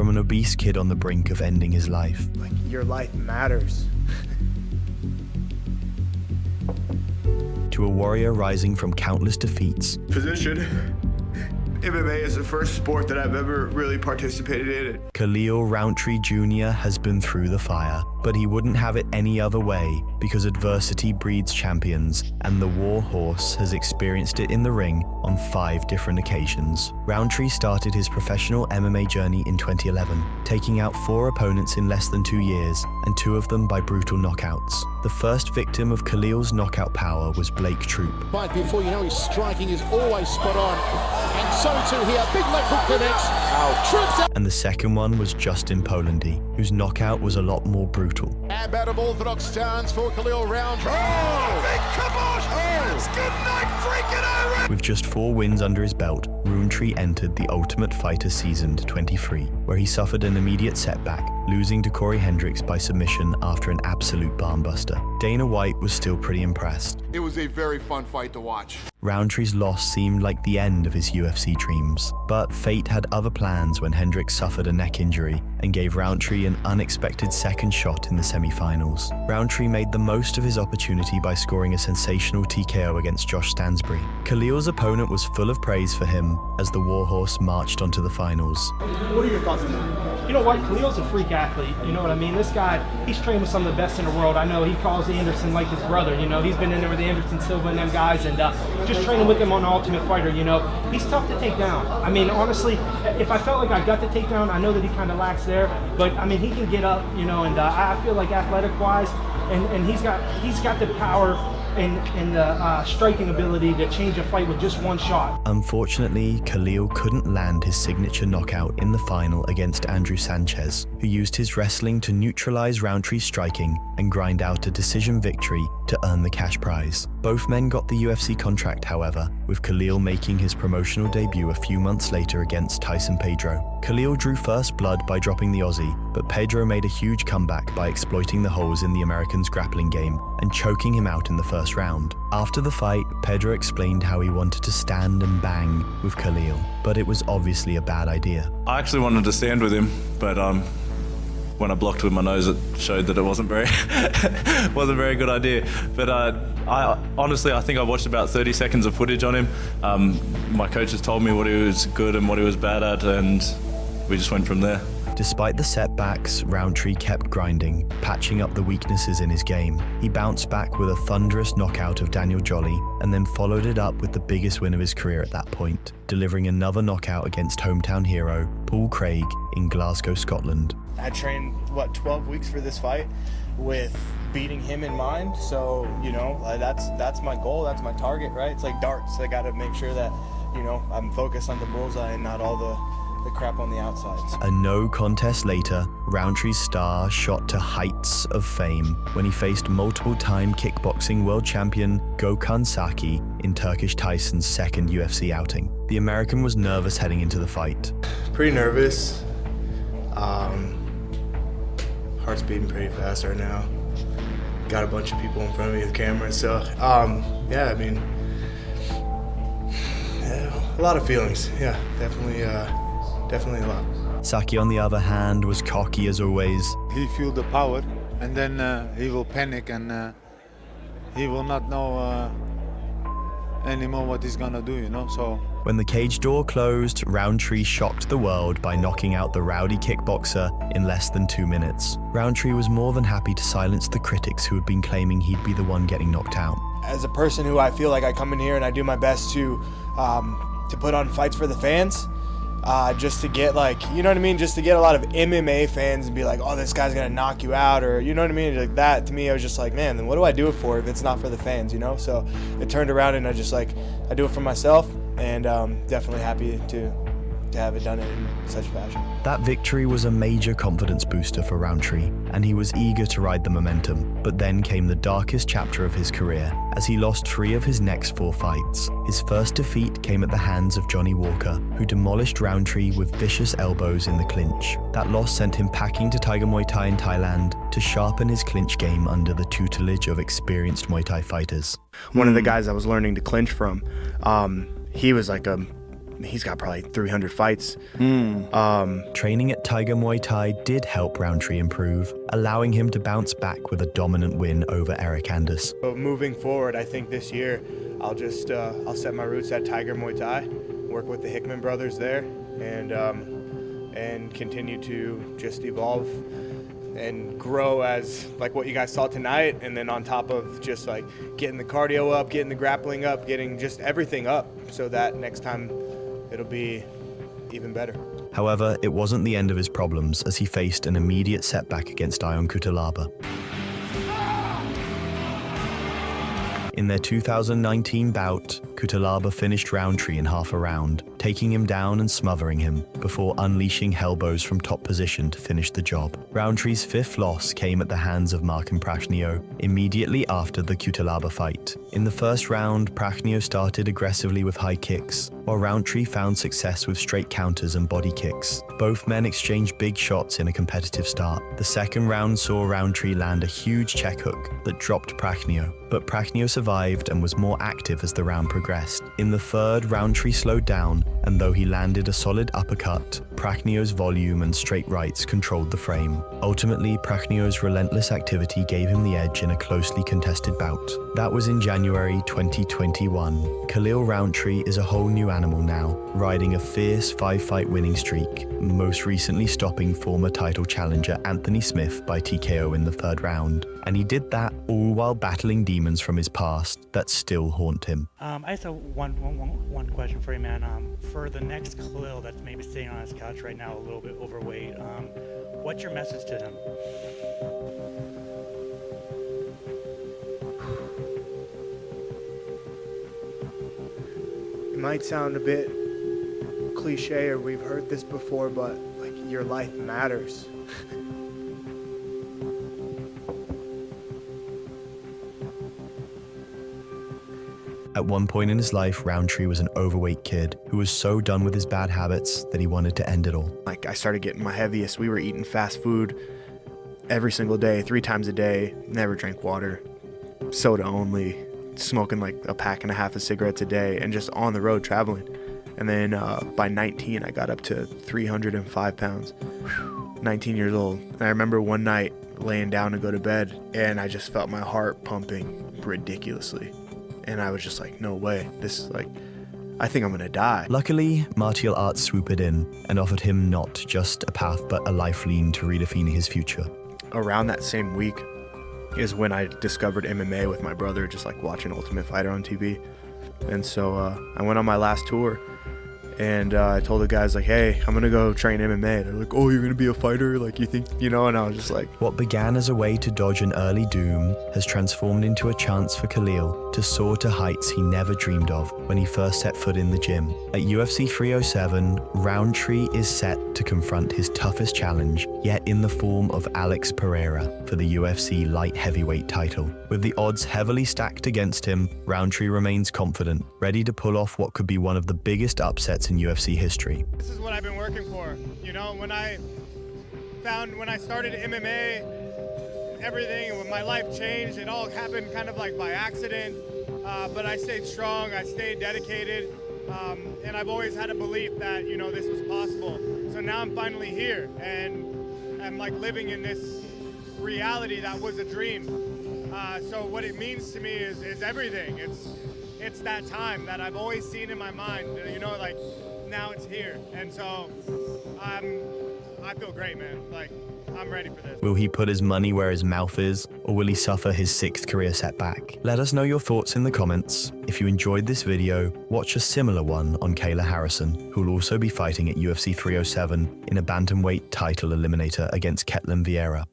from an obese kid on the brink of ending his life. Like, your life matters. To a warrior rising from countless defeats. Position. MMA is the first sport that I've ever really participated in. Khalil Rountree Jr. has been through the fire, but he wouldn't have it any other way because adversity breeds champions, and the war horse has experienced it in the ring on 5 different occasions. Rountree started his professional MMA journey in 2011, taking out 4 opponents in less than 2 years, and 2 of them by brutal knockouts. The first victim of Khalil's knockout power was Blake Troop. Right before you know, his striking is always spot on, and so too here. Big left hook connects. Troops out. And the second one was Justin Polandi, whose knockout was a lot more brutal. Ab out of orthodox stance for Khalil Rountree. Oh, big kibosh! Good night, freaking Irish! With just 4 wins under his belt, Rountree entered the Ultimate Fighter Seasoned 23, where he suffered an immediate setback, losing to Corey Hendricks by submission after an absolute barnbuster. Dana White was still pretty impressed. It was a very fun fight to watch. Rountree's loss seemed like the end of his UFC dreams, but fate had other plans when Hendricks suffered a neck injury and gave Rountree an unexpected second shot in the semi-finals. Rountree made the most of his opportunity by scoring a sensational TKO against Josh Stansbury. Khalil's opponent was full of praise for him as the warhorse marched onto the finals. What are your thoughts on that? You know what, Khalil's a freak athlete, you know what I mean? This guy, he's trained with some of the best in the world. I know he calls Anderson like his brother, you know, he's been in there with Anderson Silva and them guys, and just training with him on Ultimate Fighter, you know, he's tough to take down. I mean, honestly, if I felt like I got the takedown, I know that he kind of lacks there, but I mean, he can get up, you know, and I feel like athletic-wise, and he's got the power and the striking ability to change a fight with just one shot. Unfortunately, Khalil couldn't land his signature knockout in the final against Andrew Sanchez, who used his wrestling to neutralize Rountree's striking and grind out a decision victory to earn the cash prize. Both men got the UFC contract, however, with Khalil making his promotional debut a few months later against Tyson Pedro. Khalil drew first blood by dropping the Aussie, but Pedro made a huge comeback by exploiting the holes in the American's grappling game and choking him out in the first round. After the fight, Pedro explained how he wanted to stand and bang with Khalil, but it was obviously a bad idea. I actually wanted to stand with him, but when I blocked with my nose, it showed that it wasn't very good idea. But I honestly think I watched about 30 seconds of footage on him. My coaches told me what he was good and what he was bad at, and we just went from there. Despite the setbacks, Rountree kept grinding, patching up the weaknesses in his game. He bounced back with a thunderous knockout of Daniel Jolly, and then followed it up with the biggest win of his career at that point, delivering another knockout against hometown hero Paul Craig in Glasgow, Scotland. I trained, 12 weeks for this fight with beating him in mind. So, you know, that's my goal, that's my target, right? It's like darts. I got to make sure that, you know, I'm focused on the bullseye and not all the crap on the outsides. A no contest later, Rountree's star shot to heights of fame when he faced multiple-time kickboxing world champion Gökhan Saki in Turkish Tyson's second UFC outing. The American was nervous heading into the fight. Pretty nervous. Heart's beating pretty fast right now. Got a bunch of people in front of me with cameras, so yeah, I mean, yeah, a lot of feelings. Yeah, definitely a lot. Saki, on the other hand, was cocky as always. He feel the power, and then he will panic, and he will not know anymore what he's gonna do, you know, so. When the cage door closed, Rountree shocked the world by knocking out the rowdy kickboxer in less than 2 minutes. Rountree was more than happy to silence the critics who had been claiming he'd be the one getting knocked out. As a person who I feel like I come in here and I do my best to put on fights for the fans, just to get, like, you know what I mean, just to get a lot of MMA fans and be like, oh, this guy's gonna knock you out, or you know what I mean, like that. To me, I was just like, man, then what do I do it for if it's not for the fans, you know? So it turned around, and I do it for myself, and definitely happy to have it done in such fashion. That victory was a major confidence booster for Rountree, and he was eager to ride the momentum. But then came the darkest chapter of his career, as he lost 3 of his next 4 fights. His first defeat came at the hands of Johnny Walker, who demolished Rountree with vicious elbows in the clinch. That loss sent him packing to Tiger Muay Thai in Thailand to sharpen his clinch game under the tutelage of experienced Muay Thai fighters. One of the guys I was learning to clinch from, he was like a he's got probably 300 fights. Training at Tiger Muay Thai did help Rountree improve, allowing him to bounce back with a dominant win over Eric Anders. But moving forward, I think this year I'll just I'll set my roots at Tiger Muay Thai, work with the Hickman brothers there, and continue to just evolve and grow as like what you guys saw tonight, and then on top of just like getting the cardio up, getting the grappling up, getting just everything up, so that next time it'll be even better. However, it wasn't the end of his problems as he faced an immediate setback against Ion Cutelaba. In their 2019 bout, Cutelaba finished Rountree in half a round, taking him down and smothering him before unleashing elbows from top position to finish the job. Rountree's fifth loss came at the hands of Marcin Prachnio immediately after the Cutelaba fight. In the first round, Prachnio started aggressively with high kicks, while Rountree found success with straight counters and body kicks. Both men exchanged big shots in a competitive start. The second round saw Rountree land a huge check hook that dropped Prachnio, but Prachnio survived and was more active as the round progressed. In the third, Rountree slowed down, and though he landed a solid uppercut, Prachnio's volume and straight rights controlled the frame. Ultimately, Prachnio's relentless activity gave him the edge in a closely contested bout. That was in January 2021. Khalil Rountree is a whole new animal now, riding a fierce 5-fight winning streak, most recently stopping former title challenger Anthony Smith by TKO in the third round. And he did that all while battling demons from his past that still haunt him. I just have one question for you, man. For the next Khalil that's maybe sitting on his couch right now, a little bit overweight, what's your message to him? It might sound a bit cliche, or we've heard this before, but like, your life matters. At one point in his life, Rountree was an overweight kid who was so done with his bad habits that he wanted to end it all. Like, I started getting my heaviest. We were eating fast food every single day, 3 times a day, never drank water, soda only, smoking like a pack and a half of cigarettes a day, and just on the road traveling. And then by 19, I got up to 305 pounds, 19 years old. And I remember one night laying down to go to bed, and I just felt my heart pumping ridiculously. And I was just like, no way, this is like, I think I'm gonna die. Luckily, martial arts swooped in and offered him not just a path but a lifeline to redefine his future. Around that same week is when I discovered MMA with my brother, just like watching Ultimate Fighter on TV. And so I went on my last tour, and I told the guys like, hey, I'm gonna go train MMA. They're like, oh, you're gonna be a fighter? Like, you think, you know? And I was just like... What began as a way to dodge an early doom has transformed into a chance for Khalil to soar to heights he never dreamed of when he first set foot in the gym. At UFC 307, Rountree is set to confront his toughest challenge, yet in the form of Alex Pereira for the UFC light heavyweight title. With the odds heavily stacked against him, Rountree remains confident, ready to pull off what could be one of the biggest upsets in UFC history. This is what I've been working for. You know, when I started MMA, everything, when my life changed, it all happened kind of like by accident. But I stayed strong, I stayed dedicated, and I've always had a belief that, you know, this was possible. So now I'm finally here, and I'm like living in this reality that was a dream. So what it means to me is everything. It's that time that I've always seen in my mind, you know, like now it's here. And so I feel great, man. Like, I'm ready for this. Will he put his money where his mouth is, or will he suffer his 6th career setback? Let us know your thoughts in the comments. If you enjoyed this video, watch a similar one on Kayla Harrison, who will also be fighting at UFC 307 in a bantamweight title eliminator against Ketlen Vieira.